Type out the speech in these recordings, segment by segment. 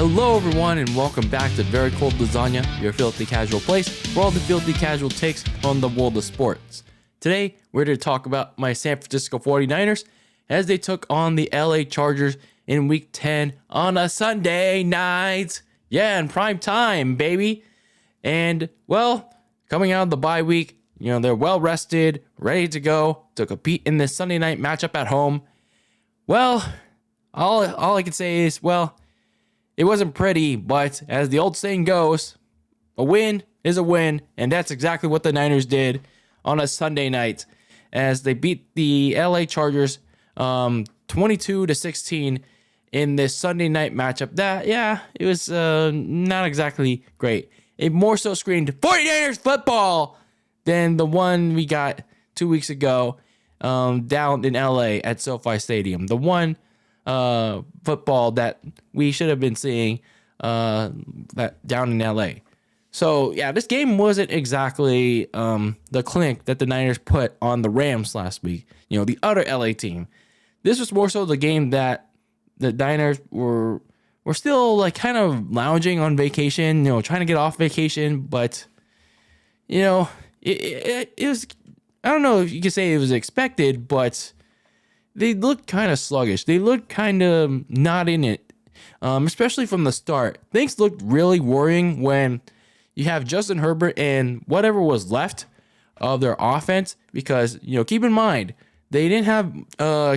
Hello everyone and welcome back to Very Cold Lasagna, your filthy casual place for all the filthy casual takes on the world of sports. Today, we're here to talk about my San Francisco 49ers as they took on the LA Chargers in Week 10 on a Sunday night. Yeah, in prime time, baby. And, well, coming out of the bye week, they're well rested, ready to go to compete in this Sunday night matchup at home. Well, all I can say is, it wasn't pretty, but as the old saying goes, a win is a win, and that's exactly what the Niners did on a Sunday night as they beat the LA Chargers 22-16 in this Sunday night matchup. It was not exactly great. It more so screamed 49ers football than the one we got 2 weeks ago down in LA at SoFi Stadium. The one football that we should have been seeing that down in LA. So yeah, this game wasn't exactly the clinic that the Niners put on the Rams last week. The other LA team. This was more so the game that the Niners were still like kind of lounging on vacation, trying to get off vacation, but it was, I don't know if you could say it was expected, but they looked kind of sluggish. They looked kind of not in it, especially from the start. Things looked really worrying when you have Justin Herbert and whatever was left of their offense because, keep in mind, they didn't have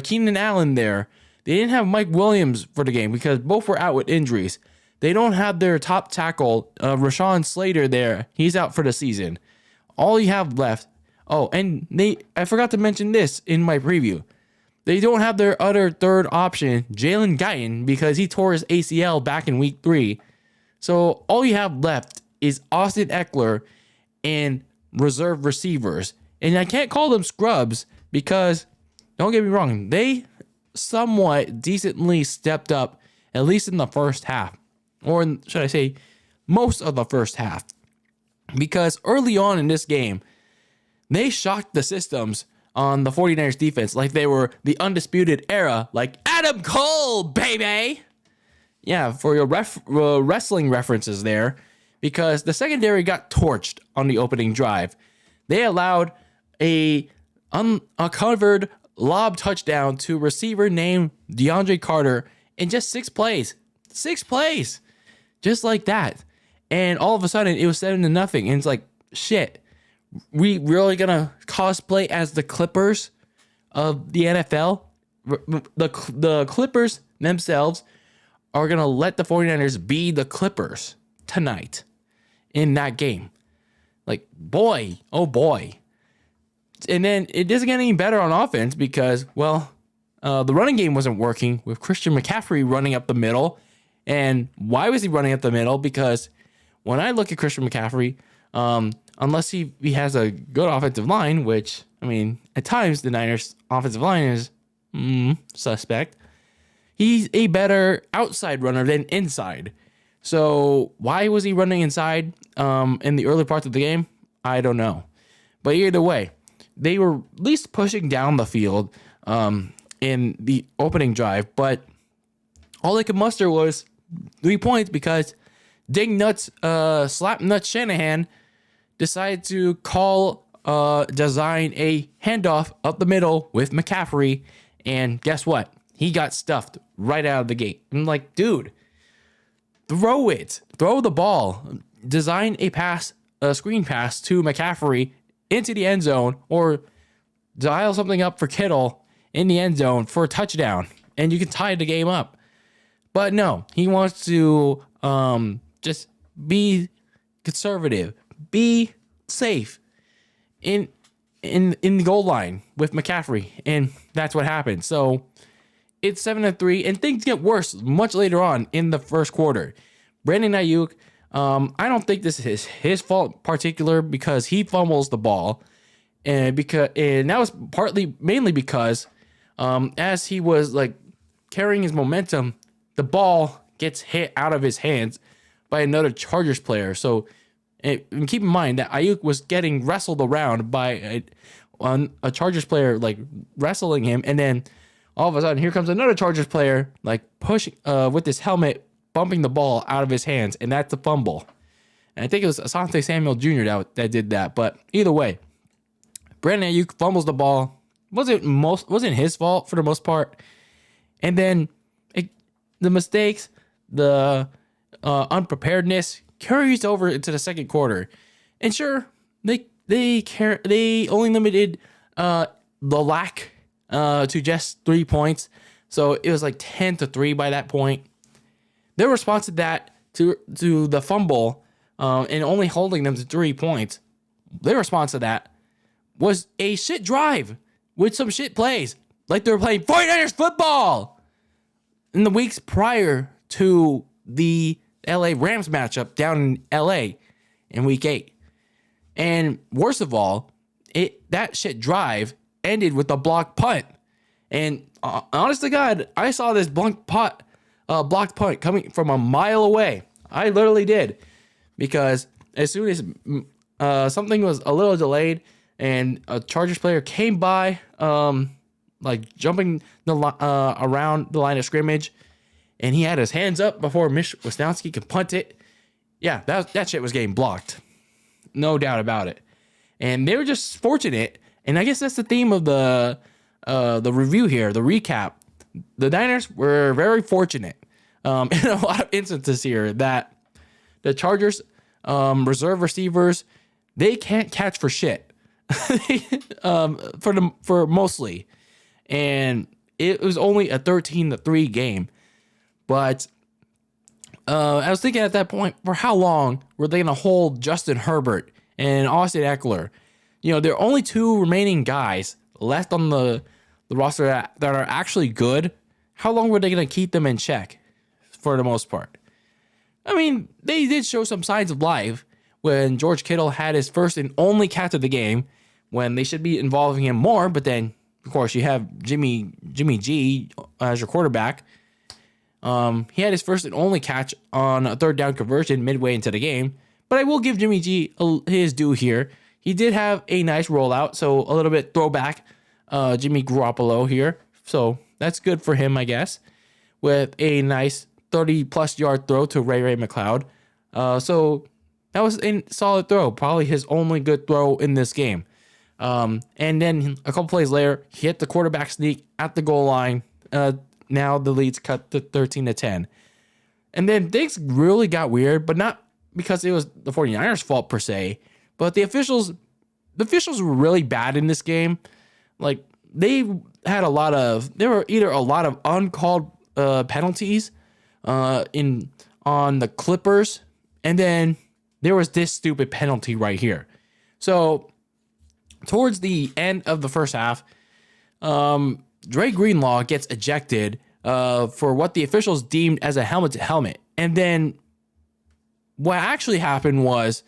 Keenan Allen there. They didn't have Mike Williams for the game because both were out with injuries. They don't have their top tackle, Rashawn Slater, there. He's out for the season. All you have left. Oh, and I forgot to mention this in my preview. They don't have their other third option, Jalen Guyton, because he tore his ACL back in week 3. So all you have left is Austin Eckler and reserve receivers. And I can't call them scrubs because, don't get me wrong, they somewhat decently stepped up, at least in the first half. Or should I say, most of the first half. Because early on in this game, they shocked the systems on the 49ers defense like they were the undisputed era, like Adam Cole, baby. Yeah, for your wrestling references there, because the secondary got torched on the opening drive. They allowed a uncovered lob touchdown to a receiver named DeAndre Carter in just 6 plays. 6 plays. Just like that. And all of a sudden, it was 7-0. And it's like, shit. We really gonna cosplay as the Clippers of the NFL? The Clippers themselves are gonna let the 49ers be the Clippers tonight in that game. Like, boy, oh boy. And then it doesn't get any better on offense because, the running game wasn't working with Christian McCaffrey running up the middle. And why was he running up the middle? Because when I look at Christian McCaffrey, unless he has a good offensive line, which, at times the Niners' offensive line is suspect. He's a better outside runner than inside. So why was he running inside in the early parts of the game? I don't know. But either way, they were at least pushing down the field in the opening drive. But all they could muster was 3 points because Slapnuts Shanahan decided to design a handoff up the middle with McCaffrey, and guess what? He got stuffed right out of the gate. I'm like, dude, throw it. Throw the ball. Design a screen pass to McCaffrey into the end zone, or dial something up for Kittle in the end zone for a touchdown, and you can tie the game up. But no, he wants to just be conservative. Be safe in the goal line with McCaffrey, and that's what happened. So it's 7-3, and things get worse much later on in the first quarter. Brandon Ayuk, I don't think this is his fault particular because he fumbles the ball, and that was mainly because as he was like carrying his momentum, the ball gets hit out of his hands by another Chargers player. So and keep in mind that Ayuk was getting wrestled around by a Chargers player, like wrestling him, and then all of a sudden here comes another Chargers player, like pushing with his helmet bumping the ball out of his hands, and that's a fumble. And I think it was Asante Samuel Jr. that did that. But either way, Brandon Ayuk fumbles the ball. Wasn't his fault for the most part. And then the mistakes, the unpreparedness carries over into the second quarter. And sure, they only limited the lack to just 3 points. So it was like 10-3 by that point. Their response to that, to the fumble, and only holding them to 3 points, their response to that was a shit drive with some shit plays. Like they were playing 49ers football in the weeks prior to the LA Rams matchup down in LA in week 8. And worst of all, that shit drive ended with a blocked punt. And honest to God, I saw this blocked punt coming from a mile away. I literally did. Because as soon as something was a little delayed and a Chargers player came by, like jumping around the line of scrimmage, and he had his hands up before Mitch Wisnowski could punt it. Yeah, that shit was getting blocked. No doubt about it. And they were just fortunate. And I guess that's the theme of the review here, the recap. The Niners were very fortunate in a lot of instances here that the Chargers reserve receivers, they can't catch for shit. For mostly. And it was only a 13-3 game. But I was thinking at that point, for how long were they going to hold Justin Herbert and Austin Eckler? You know, there are only 2 remaining guys left on the roster that are actually good. How long were they going to keep them in check for the most part? I mean, they did show some signs of life when George Kittle had his first and only catch of the game, when they should be involving him more. But then, of course, you have Jimmy G as your quarterback. He had his first and only catch on a third down conversion midway into the game. But I will give Jimmy G his due here. He did have a nice rollout, so a little bit throwback Jimmy Garoppolo here. So that's good for him, I guess, with a nice 30-plus yard throw to Ray McCloud. So that was a solid throw, probably his only good throw in this game. And then a couple plays later, he hit the quarterback sneak at the goal line. Now the lead's cut to 13-10. And then things really got weird, but not because it was the 49ers' fault per se, but the officials were really bad in this game. Like, there were either a lot of uncalled penalties on the Clippers, and then there was this stupid penalty right here. So towards the end of the first half, Dre Greenlaw gets ejected for what the officials deemed as a helmet-to-helmet. And then what actually happened was,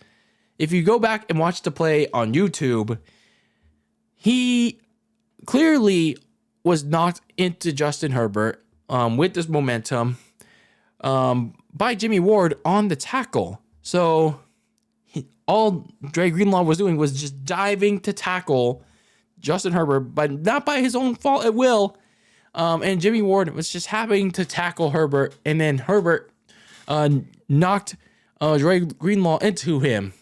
if you go back and watch the play on YouTube, he clearly was knocked into Justin Herbert with this momentum by Jimmy Ward on the tackle. So all Dre Greenlaw was doing was just diving to tackle Justin Herbert, but not by his own fault at will. And Jimmy Ward was just happening to tackle Herbert, and then Herbert knocked Dre Greenlaw into him.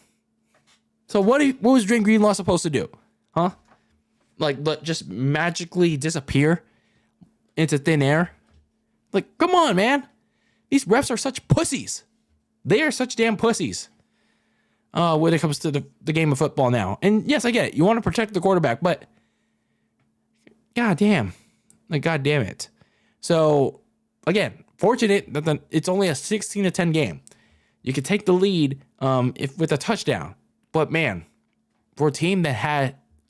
So what was Dre Greenlaw supposed to do? Huh? Like, just magically disappear into thin air? Like, come on, man. These refs are such pussies. They are such damn pussies when it comes to the game of football now. And yes, I get it. You want to protect the quarterback, but god damn it. So, again, fortunate that it's only a 16-10 game. You could take the lead with a touchdown. But man, for a team that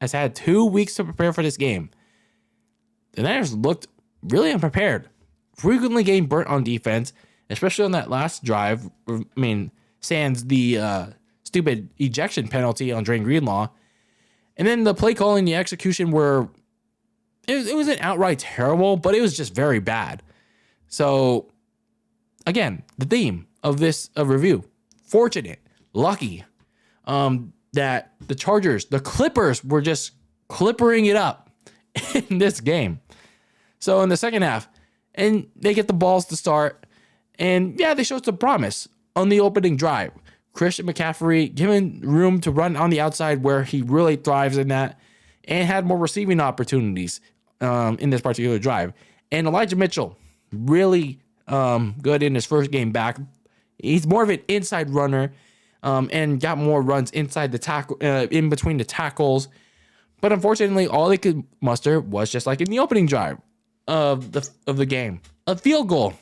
has had 2 weeks to prepare for this game, the Niners looked really unprepared. Frequently getting burnt on defense, especially on that last drive. I mean, sans the stupid ejection penalty on Dre Greenlaw. And then the play calling, the execution it wasn't outright terrible, but it was just very bad. So, again, the theme of this review, fortunate, lucky, that the Clippers were just clippering it up in this game. So in the second half, and they get the balls to start, And yeah, they showed some promise on the opening drive. Christian McCaffrey given room to run on the outside where he really thrives in that, and had more receiving opportunities in this particular drive. And Elijah Mitchell, really good in his first game back. He's more of an inside runner and got more runs inside the tackle, in between the tackles. But unfortunately, all they could muster was just like in the opening drive of the game, a field goal.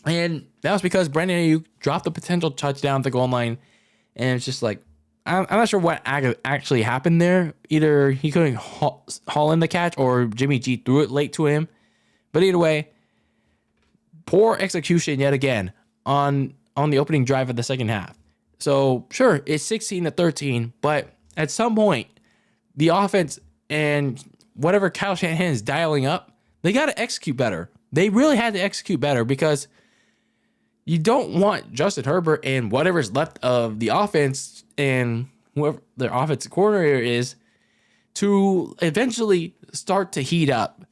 And that was because Brandon Ayuk dropped the potential touchdown at the goal line. And it's just like, I'm not sure what actually happened there. Either he couldn't haul in the catch or Jimmy G threw it late to him. But either way, poor execution yet again on the opening drive of the second half. So sure, it's 16-13, but at some point, the offense and whatever Kyle Shanahan is dialing up, they got to execute better. They really had to execute better because you don't want Justin Herbert and whatever's left of the offense and whoever their offensive coordinator is to eventually start to heat up.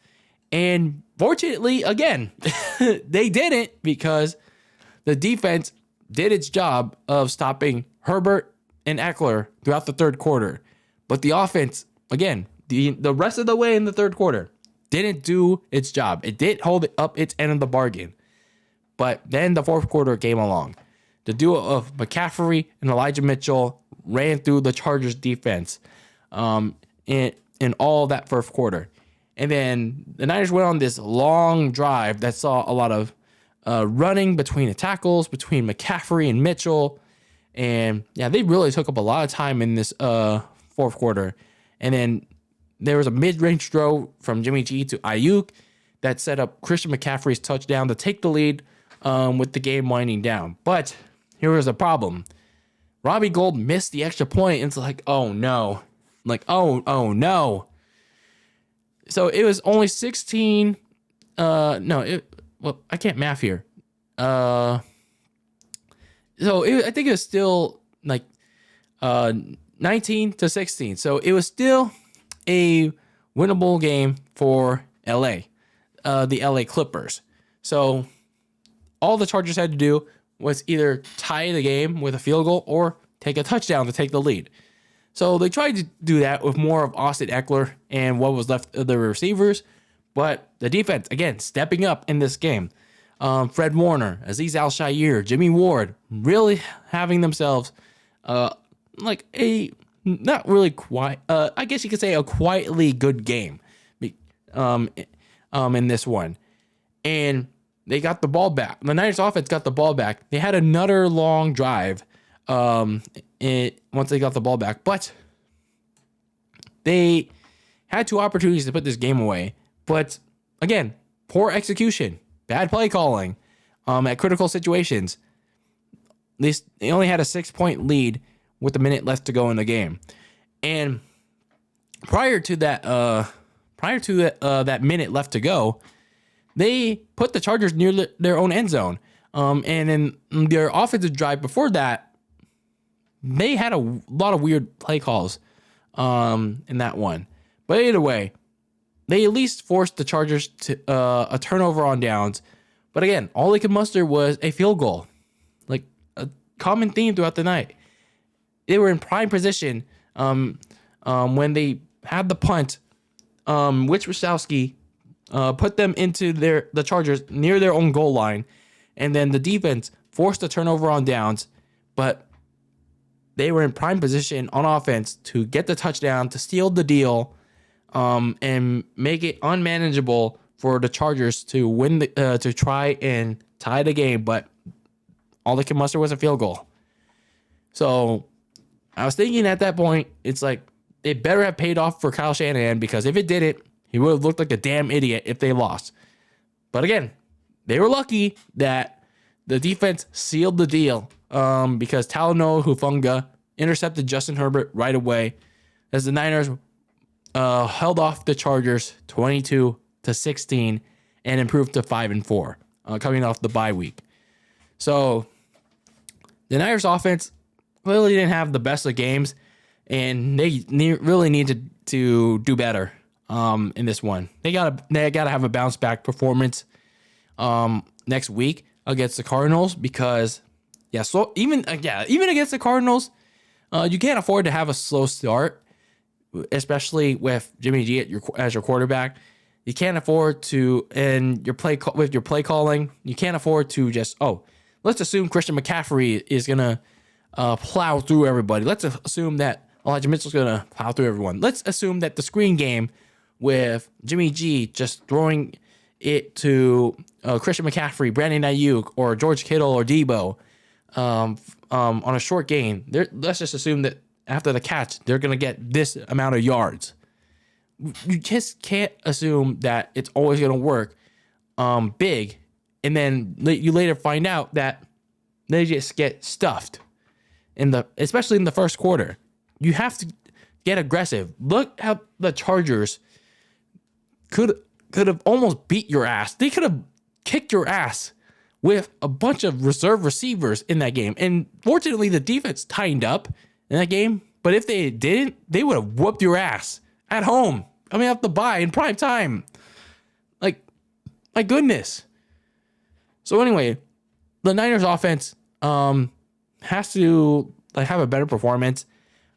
And fortunately, again, they didn't, because the defense did its job of stopping Herbert and Eckler throughout the third quarter. But the offense, again, the rest of the way in the third quarter, didn't do its job. It did hold up its end of the bargain. But then the fourth quarter came along. The duo of McCaffrey and Elijah Mitchell ran through the Chargers defense in all that first quarter. And then the Niners went on this long drive that saw a lot of running between the tackles, between McCaffrey and Mitchell. And yeah, they really took up a lot of time in this fourth quarter. And then there was a mid-range throw from Jimmy G to Ayuk that set up Christian McCaffrey's touchdown to take the lead with the game winding down. But here was the problem. Robbie Gould missed the extra point, and it's like, oh no. Oh no. So it was only 16. I can't math here. I think it was still like 19-16. So it was still a winnable game for LA, the LA Clippers. So all the Chargers had to do was either tie the game with a field goal or take a touchdown to take the lead. So they tried to do that with more of Austin Eckler and what was left of the receivers. But the defense, again, stepping up in this game. Fred Warner, Azeez Al-Shaair, Jimmy Ward, really having themselves like a not really quite, I guess you could say a quietly good game in this one. And they got the ball back. The Niners offense got the ball back. They had another long drive once they got the ball back. But they had two opportunities to put this game away. But again, poor execution, bad play calling at critical situations. They only had a 6-point lead with a minute left to go in the game. And prior to that minute left to go, they put the Chargers near their own end zone. And in their offensive drive before that, they had a lot of weird play calls in that one. But either way, they at least forced the Chargers to a turnover on downs. But again, all they could muster was a field goal. Like a common theme throughout the night. They were in prime position when they had the punt, which Wachowski put them into the Chargers near their own goal line, and then the defense forced a turnover on downs, but they were in prime position on offense to get the touchdown, to seal the deal, and make it unmanageable for the Chargers to win to try and tie the game, but all they could muster was a field goal. So I was thinking at that point, it's like it better have paid off for Kyle Shanahan, because if it didn't, he would have looked like a damn idiot if they lost. But again, they were lucky that the defense sealed the deal because Talanoa Hufanga intercepted Justin Herbert right away as the Niners held off the Chargers 22-16 and improved to 5-4 coming off the bye week. So the Niners offense really didn't have the best of games, and they really needed to do better in this one. They gotta have a bounce back performance next week against the Cardinals because, even against the Cardinals, you can't afford to have a slow start, especially with Jimmy G as your quarterback. You can't afford to, and with your play calling, you can't afford to just, let's assume Christian McCaffrey is going to plow through everybody. Let's assume that Elijah Mitchell's going to plow through everyone. Let's assume that the screen game with Jimmy G just throwing it to Christian McCaffrey, Brandon Ayuk, or George Kittle or Debo on a short gain. Let's just assume that after the catch, they're going to get this amount of yards. You just can't assume that it's always going to work big, and then you later find out that they just get stuffed especially in the first quarter. You have to get aggressive. Look how the Chargers could have almost beat your ass. They could have kicked your ass with a bunch of reserve receivers in that game. And fortunately, the defense tightened up in that game. But if they didn't, they would have whooped your ass at home. Off the bye in prime time. Like, my goodness. So anyway, the Niners offense has to have a better performance.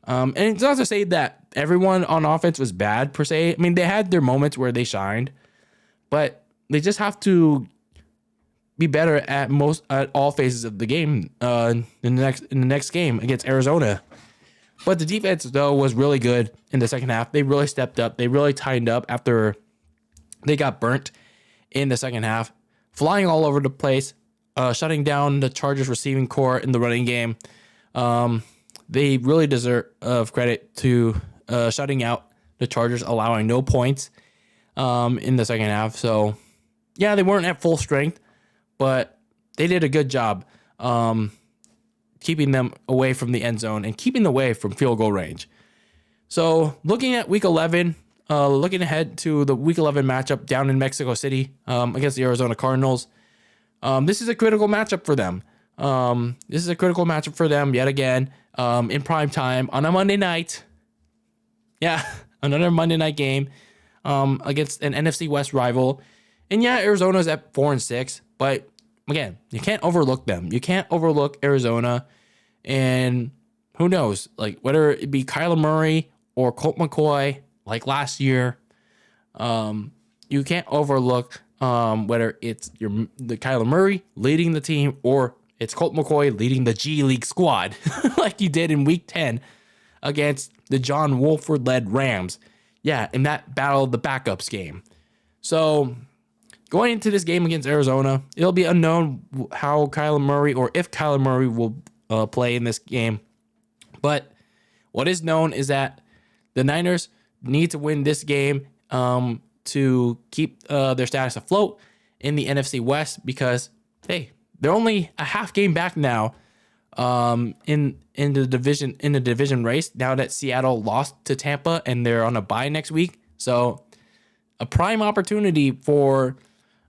And it's not to say that everyone on offense was bad per se. I mean, they had their moments where they shined, but they just have to be better at all phases of the game in the next game against Arizona. But the defense, though, was really good in the second half. They really stepped up. They really tightened up after they got burnt in the second half, flying all over the place, shutting down the Chargers receiving core in the running game. They really deserve credit to shutting out the Chargers, allowing no points in the second half. So, yeah, they weren't at full strength, but they did a good job keeping them away from the end zone and keeping them away from field goal range. So looking at week 11, looking ahead to the week 11 matchup down in Mexico City against the Arizona Cardinals. This is a critical matchup for them. Yet again in prime time on a Monday night. Yeah, another Monday night game against an NFC West rival. And yeah, Arizona's at 4-6, but again, you can't overlook them. You can't overlook Arizona. And who knows, whether it be Kyler Murray or Colt McCoy, like last year, you can't overlook whether it's the Kyler Murray leading the team or it's Colt McCoy leading the G League squad, like he did in Week 10 against the John Wolford-led Rams. Yeah, in that Battle of the Backups game. So going into this game against Arizona, it'll be unknown how Kyler Murray or if Kyler Murray will play in this game. But what is known is that the Niners need to win this game to keep their status afloat in the NFC West because, hey, they're only a half game back now in the division race now that Seattle lost to Tampa and they're on a bye next week. So a prime opportunity for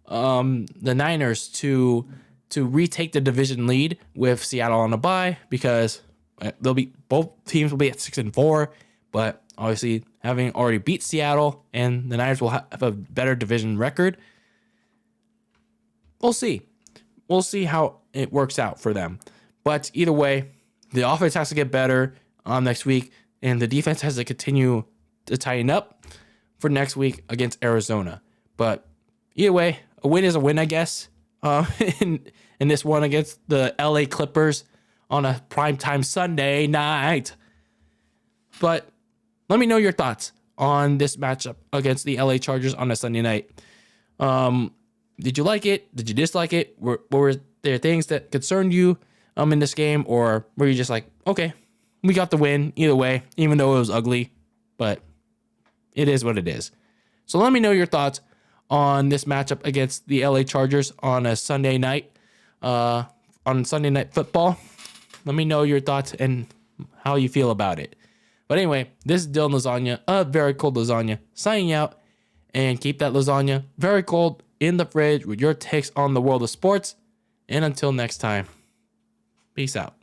the Niners to retake the division lead with Seattle on a bye because both teams will be at 6-4, but obviously having already beat Seattle and the Niners will have a better division record. We'll see how it works out for them. But either way, the offense has to get better next week, and the defense has to continue to tighten up for next week against Arizona. But either way, a win is a win, I guess. In this one against the LA Clippers on a primetime Sunday night. But let me know your thoughts on this matchup against the LA Chargers on a Sunday night. Did you like it? Did you dislike it? Were there things that concerned you in this game? Or were you just like, okay, we got the win either way, even though it was ugly, but it is what it is. So let me know your thoughts on this matchup against the LA Chargers on a Sunday night, on Sunday Night Football. Let me know your thoughts and how you feel about it. But anyway, this is DylanLasagna, a very cold lasagna, signing out, and keep that lasagna very cold in the fridge with your takes on the world of sports. And until next time, peace out.